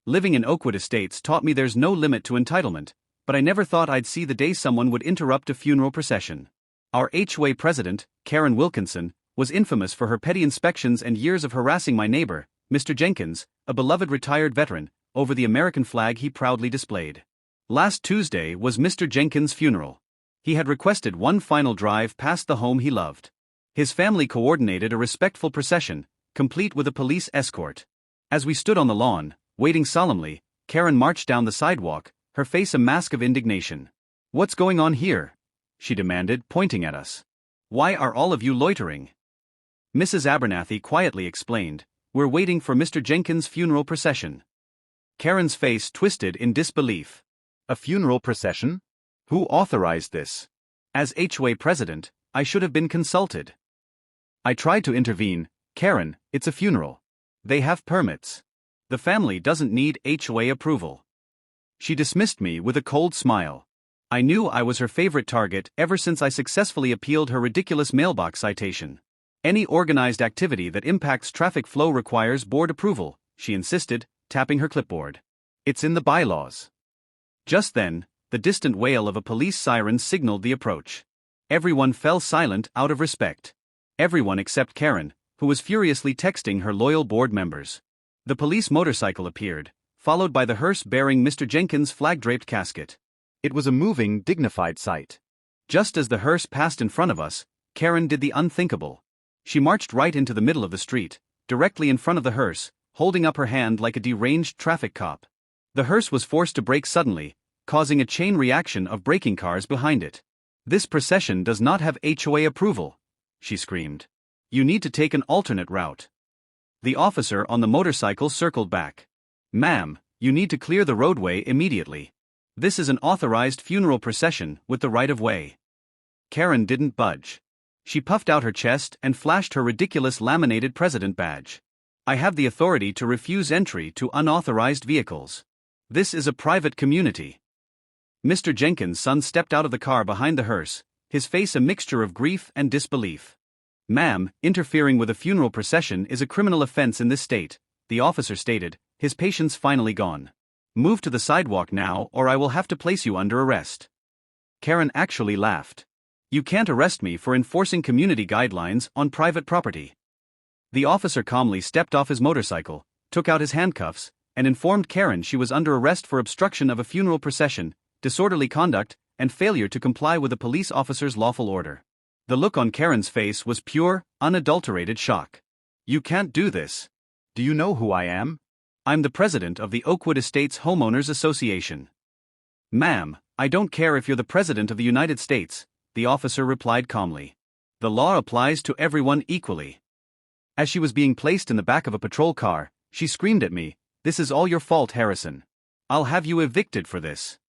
Living in Oakwood Estates taught me there's no limit to entitlement, but I never thought I'd see the day someone would interrupt a funeral procession. Our HOA president, Karen Wilkinson, was infamous for her petty inspections and years of harassing my neighbor, Mr. Jenkins, a beloved retired veteran, over the American flag he proudly displayed. Last Tuesday was Mr. Jenkins' funeral. He had requested one final drive past the home he loved. His family coordinated a respectful procession, complete with a police escort. As we stood on the lawn, waiting solemnly, Karen marched down the sidewalk, her face a mask of indignation. "What's going on here?" she demanded, pointing at us. "Why are all of you loitering?" Mrs. Abernathy quietly explained, "We're waiting for Mr. Jenkins' funeral procession." Karen's face twisted in disbelief. "A funeral procession? Who authorized this?" As HOA president, I should have been consulted. I tried to intervene. "Karen, it's a funeral. They have permits. The family doesn't need HOA approval." She dismissed me with a cold smile. I knew I was her favorite target ever since I successfully appealed her ridiculous mailbox citation. "Any organized activity that impacts traffic flow requires board approval," she insisted, tapping her clipboard. "It's in the bylaws." Just then, the distant wail of a police siren signaled the approach. Everyone fell silent out of respect. Everyone except Karen, who was furiously texting her loyal board members. The police motorcycle appeared, followed by the hearse bearing Mr. Jenkins' flag-draped casket. It was a moving, dignified sight. Just as the hearse passed in front of us, Karen did the unthinkable. She marched right into the middle of the street, directly in front of the hearse, holding up her hand like a deranged traffic cop. The hearse was forced to brake suddenly, causing a chain reaction of braking cars behind it. "This procession does not have HOA approval," she screamed. "You need to take an alternate route." The officer on the motorcycle circled back. "Ma'am, you need to clear the roadway immediately. This is an authorized funeral procession with the right of way." Karen didn't budge. She puffed out her chest and flashed her ridiculous laminated president badge. "I have the authority to refuse entry to unauthorized vehicles. This is a private community." Mr. Jenkins' son stepped out of the car behind the hearse, his face a mixture of grief and disbelief. "Ma'am, interfering with a funeral procession is a criminal offense in this state," the officer stated, his patience finally gone. "Move to the sidewalk now or I will have to place you under arrest." Karen actually laughed. "You can't arrest me for enforcing community guidelines on private property." The officer calmly stepped off his motorcycle, took out his handcuffs, and informed Karen she was under arrest for obstruction of a funeral procession, disorderly conduct, and failure to comply with a police officer's lawful order. The look on Karen's face was pure, unadulterated shock. "You can't do this. Do you know who I am? I'm the president of the Oakwood Estates Homeowners Association." "Ma'am, I don't care if you're the president of the United States," the officer replied calmly. "The law applies to everyone equally." As she was being placed in the back of a patrol car, she screamed at me, "This is all your fault, Harrison. I'll have you evicted for this."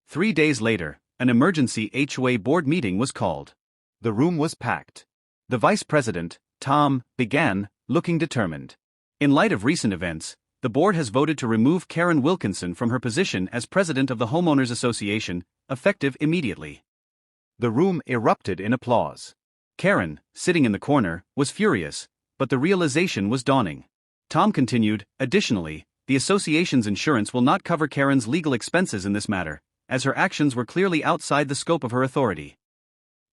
3 days later, an emergency HOA board meeting was called. The room was packed. The vice president, Tom, began, looking determined. "In light of recent events, the board has voted to remove Karen Wilkinson from her position as president of the Homeowners Association, effective immediately." The room erupted in applause. Karen, sitting in the corner, was furious, but the realization was dawning. Tom continued, "Additionally, the association's insurance will not cover Karen's legal expenses in this matter, as her actions were clearly outside the scope of her authority."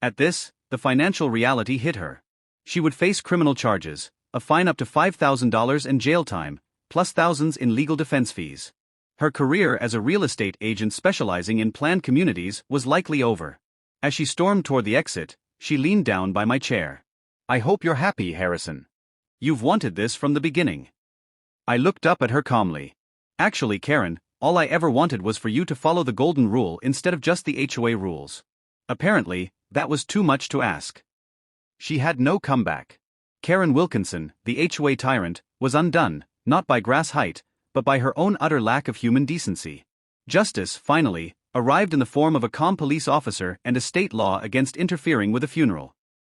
At this, the financial reality hit her. She would face criminal charges, a fine up to $5,000 and jail time, plus thousands in legal defense fees. Her career as a real estate agent specializing in planned communities was likely over. As she stormed toward the exit, she leaned down by my chair. "I hope you're happy, Harrison. You've wanted this from the beginning." I looked up at her calmly. "Actually, Karen, all I ever wanted was for you to follow the golden rule instead of just the HOA rules." Apparently, that was too much to ask. She had no comeback. Karen Wilkinson, the HOA tyrant, was undone, not by grass height, but by her own utter lack of human decency. Justice, finally, arrived in the form of a calm police officer and a state law against interfering with a funeral.